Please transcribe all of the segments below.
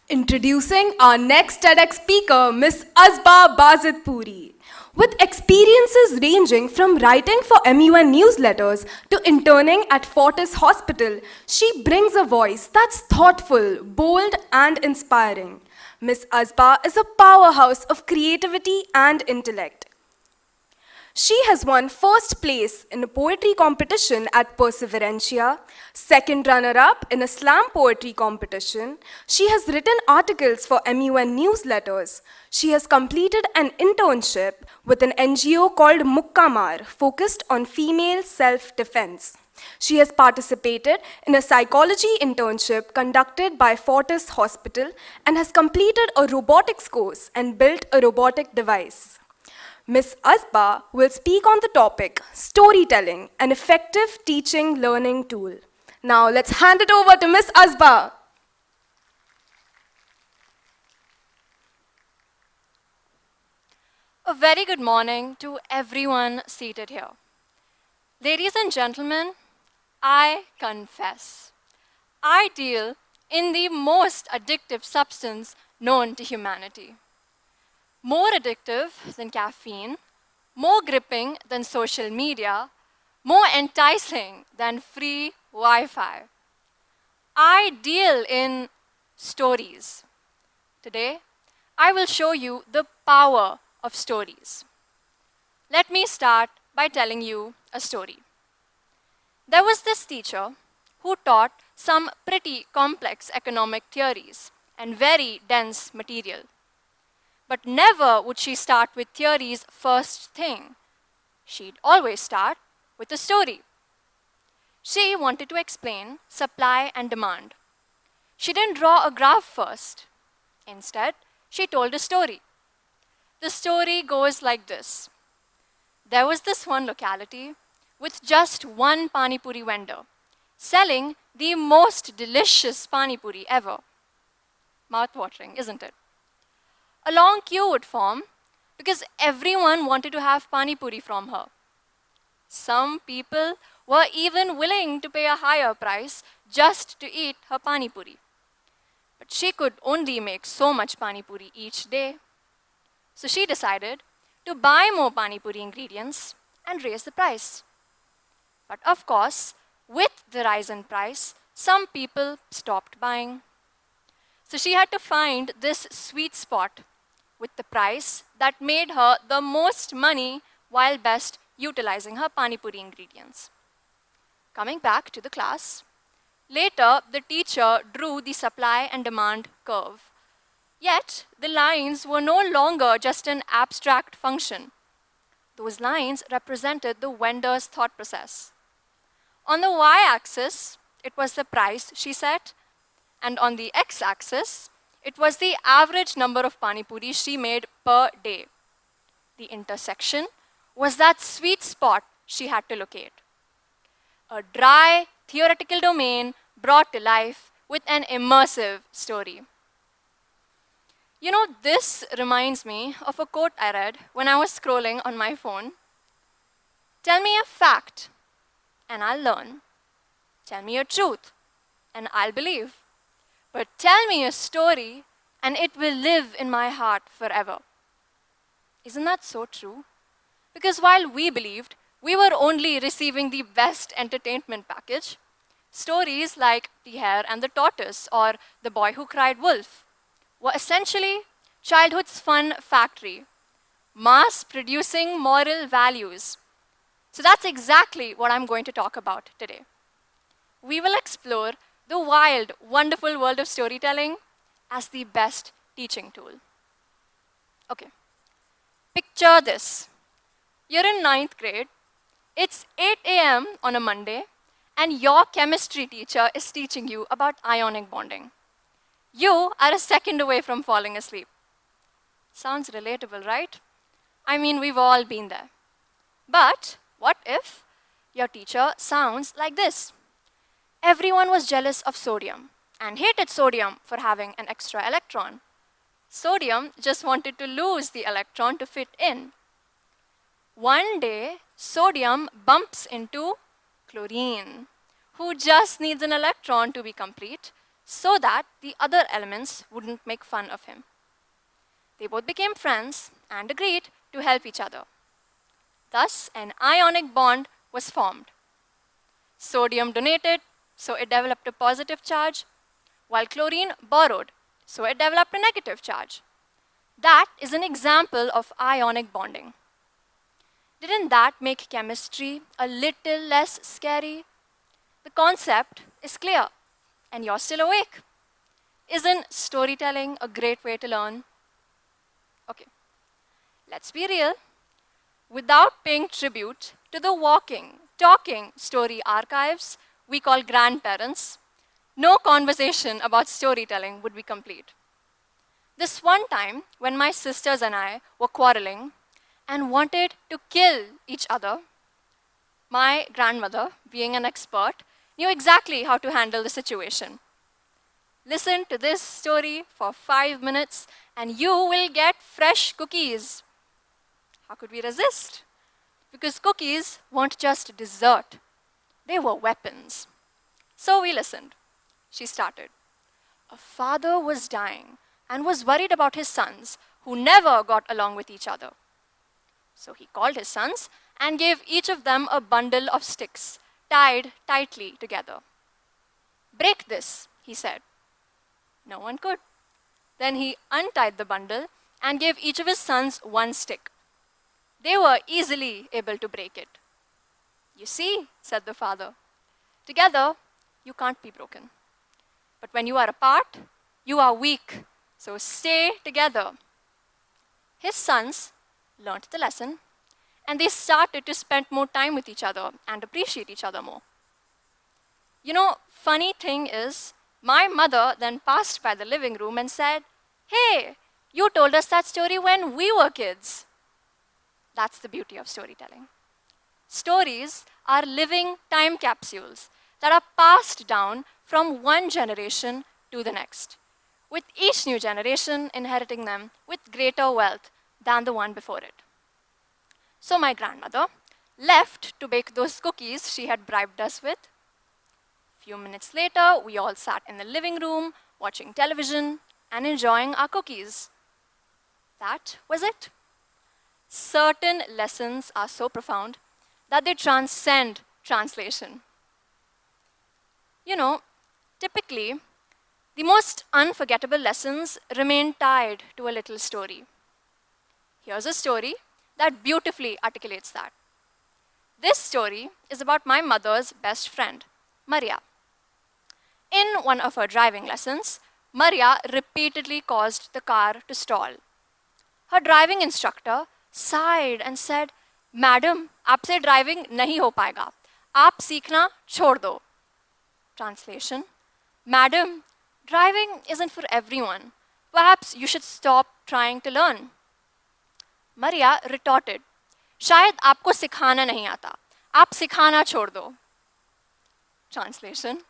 Introducing our next TEDx speaker, Miss Azbah Bazidpuri. With experiences ranging from writing for MUN newsletters to interning at Fortis Hospital, she brings a voice that's thoughtful, bold, and inspiring. Miss Azbah is a powerhouse of creativity and intellect. She has won first place in a poetry competition at Perseverantia, second runner-up in a slam poetry competition. She has written articles for MUN newsletters. She has completed an internship with an NGO called Mukkamar, focused on female self-defense. She has participated in a psychology internship conducted by Fortis Hospital and has completed a robotics course and built a robotic device. Ms. Azbah will speak on the topic, Storytelling, an effective teaching learning tool. Now let's hand it over to Ms. Azbah. A very good morning to everyone seated here. Ladies and gentlemen, I confess, I deal in the most addictive substance known to humanity. More addictive than caffeine, more gripping than social media, more enticing than free Wi-Fi. I deal in stories. Today, I will show you the power of stories. Let me start by telling you a story. There was this teacher who taught some pretty complex economic theories and very dense material. But never would she start with theories first thing. She'd always start with a story. She wanted to explain supply and demand. She didn't draw a graph first. Instead, she told a story. The story goes like this. There was this one locality with just one pani puri vendor selling the most delicious pani puri ever. Mouth-watering, isn't it? A long queue would form because everyone wanted to have pani puri from her. Some people were even willing to pay a higher price just to eat her pani puri. But she could only make so much pani puri each day. So she decided to buy more pani puri ingredients and raise the price. But of course, with the rise in price, some people stopped buying. So she had to find this sweet spot with the price that made her the most money while best utilizing her pani puri ingredients. Coming back to the class, later the teacher drew the supply and demand curve. Yet the lines were no longer just an abstract function. Those lines represented the vendor's thought process. On the y-axis, it was the price she set, and on the x-axis, it was the average number of pani puri she made per day. The intersection was that sweet spot she had to locate. A dry, theoretical domain brought to life with an immersive story. You know, this reminds me of a quote I read when I was scrolling on my phone. Tell me a fact, and I'll learn. Tell me a truth, and I'll believe. But tell me a story, and it will live in my heart forever. Isn't that so true? Because while we believed we were only receiving the best entertainment package, stories like The Hare and the Tortoise or The Boy Who Cried Wolf were essentially childhood's fun factory, mass-producing moral values. So that's exactly what I'm going to talk about today. We will explore the wild, wonderful world of storytelling as the best teaching tool. Okay, picture this. You're in 9th grade, it's 8 a.m. on a Monday, and your chemistry teacher is teaching you about ionic bonding. You are a second away from falling asleep. Sounds relatable, right? I mean, we've all been there. But what if your teacher sounds like this? Everyone was jealous of sodium and hated sodium for having an extra electron. Sodium just wanted to lose the electron to fit in. One day, sodium bumps into chlorine, who just needs an electron to be complete, so that the other elements wouldn't make fun of him. They both became friends and agreed to help each other. Thus, an ionic bond was formed. Sodium donated, so it developed a positive charge, while chlorine borrowed, so it developed a negative charge. That is an example of ionic bonding. Didn't that make chemistry a little less scary? The concept is clear, and you're still awake. Isn't storytelling a great way to learn? Okay, let's be real. Without paying tribute to the walking, talking story archives we call grandparents, no conversation about storytelling would be complete. This one time, when my sisters and I were quarreling and wanted to kill each other, my grandmother, being an expert, knew exactly how to handle the situation. Listen to this story for 5 minutes and you will get fresh cookies. How could we resist? Because cookies weren't just dessert, they were weapons. So we listened. She started. A father was dying and was worried about his sons who never got along with each other. So he called his sons and gave each of them a bundle of sticks tied tightly together. Break this, he said. No one could. Then he untied the bundle and gave each of his sons one stick. They were easily able to break it. You see, said the father, together you can't be broken. But when you are apart, you are weak. So stay together. His sons learnt the lesson and they started to spend more time with each other and appreciate each other more. You know, funny thing is, my mother then passed by the living room and said, "Hey, you told us that story when we were kids." That's the beauty of storytelling. Stories are living time capsules that are passed down from one generation to the next, with each new generation inheriting them with greater wealth than the one before it. So my grandmother left to bake those cookies she had bribed us with. Few minutes later, we all sat in the living room, watching television and enjoying our cookies. That was it. Certain lessons are so profound that they transcend translation. You know, typically, the most unforgettable lessons remain tied to a little story. Here's a story that beautifully articulates that. This story is about my mother's best friend, Maria. In one of her driving lessons, Maria repeatedly caused the car to stall. Her driving instructor sighed and said, "Madam, आपसे driving नहीं हो पाएगा. आप सीखना छोड़ दो." Translation: Madam, driving isn't for everyone. Perhaps you should stop trying to learn. Maria retorted, "शायद आपको सिखाना नहीं आता. आप सिखाना छोड़ दो." Translation: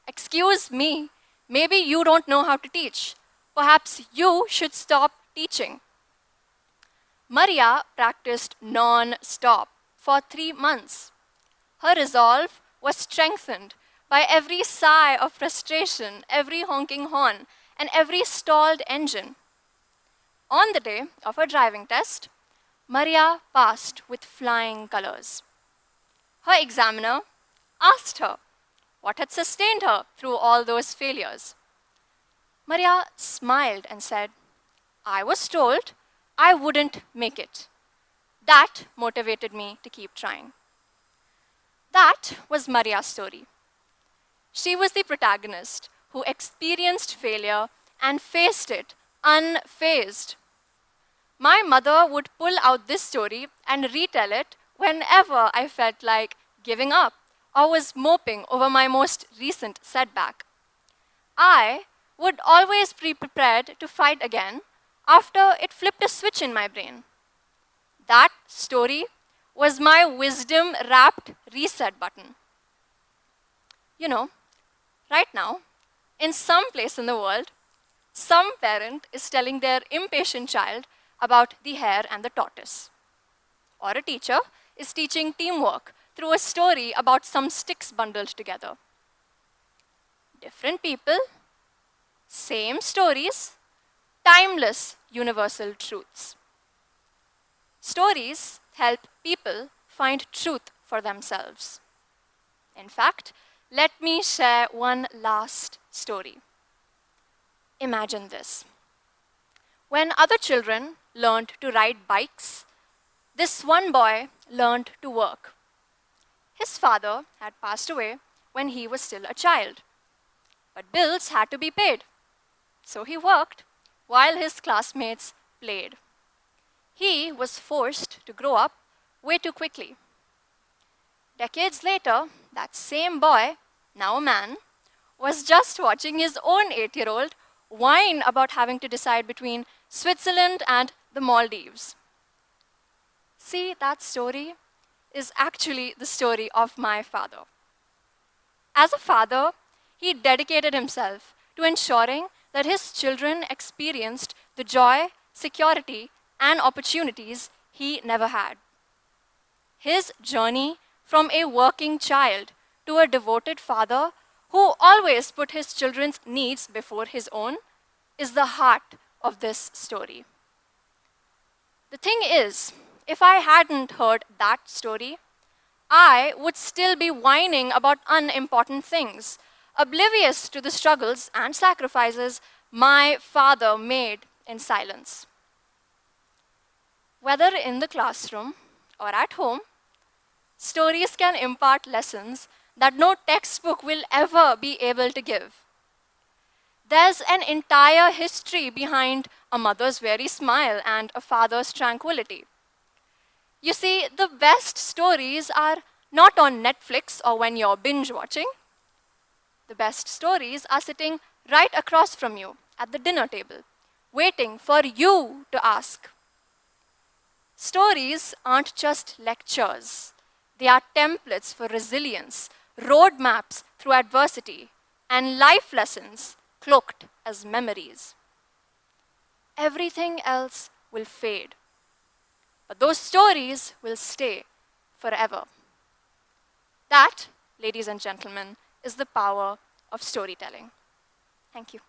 Excuse me, maybe you don't know how to teach. Perhaps you should stop teaching. Maria practiced non-stop for 3 months. Her resolve was strengthened by every sigh of frustration, every honking horn, and every stalled engine. On the day of her driving test, Maria passed with flying colors. Her examiner asked her what had sustained her through all those failures. Maria smiled and said, "I was told I wouldn't make it. That motivated me to keep trying." That was Maria's story. She was the protagonist who experienced failure and faced it unfazed. My mother would pull out this story and retell it whenever I felt like giving up or was moping over my most recent setback. I would always be prepared to fight again after it flipped a switch in my brain. That story was my wisdom-wrapped reset button. You know, right now, in some place in the world, some parent is telling their impatient child about the hare and the tortoise. Or a teacher is teaching teamwork through a story about some sticks bundled together. Different people, Same stories, timeless universal truths. Stories help people find truth for themselves. In fact, let me share one last story. Imagine this. When other children learned to ride bikes, this one boy learned to work. His father had passed away when he was still a child, but bills had to be paid. So he worked while his classmates played. He was forced to grow up way too quickly. Decades later, that same boy, now a man, was just watching his own 8-year-old whine about having to decide between Switzerland and the Maldives. See, that story is actually the story of my father. As a father, he dedicated himself to ensuring that his children experienced the joy, security, and opportunities he never had. His journey from a working child to a devoted father who always put his children's needs before his own is the heart of this story. The thing is, if I hadn't heard that story, I would still be whining about unimportant things, oblivious to the struggles and sacrifices my father made in silence. Whether in the classroom or at home, stories can impart lessons that no textbook will ever be able to give. There's an entire history behind a mother's weary smile and a father's tranquility. You see, the best stories are not on Netflix or when you're binge watching. The best stories are sitting right across from you at the dinner table, waiting for you to ask. Stories aren't just lectures. They are templates for resilience, roadmaps through adversity, and life lessons cloaked as memories. Everything else will fade, but those stories will stay forever. That, ladies and gentlemen, is the power of storytelling. Thank you.